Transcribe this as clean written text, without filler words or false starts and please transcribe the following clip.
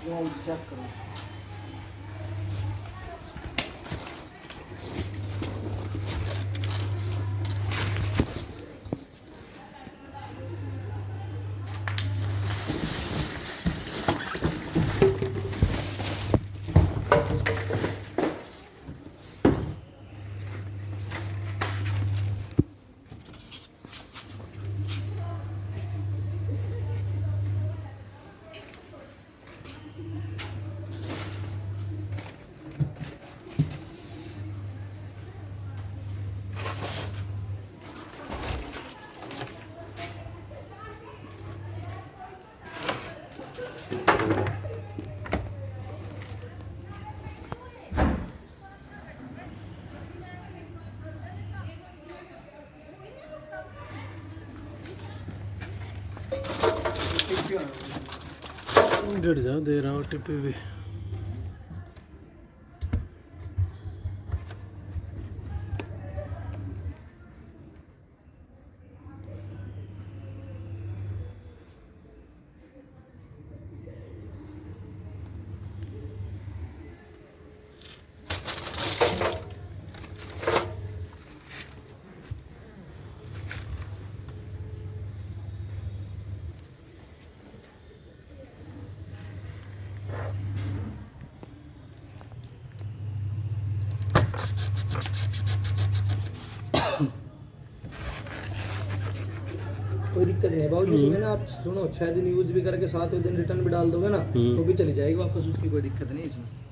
Check करो। गिर जा दे रहा हूँ टिप्पी भी। कोई दिक्कत नहीं है बाबू जी। इसमें ना आप सुनो 6 दिन यूज भी करके 7वें दिन रिटर्न भी डाल दोगे ना तो भी चली जाएगी वापस, उसकी कोई दिक्कत नहीं है इसमें।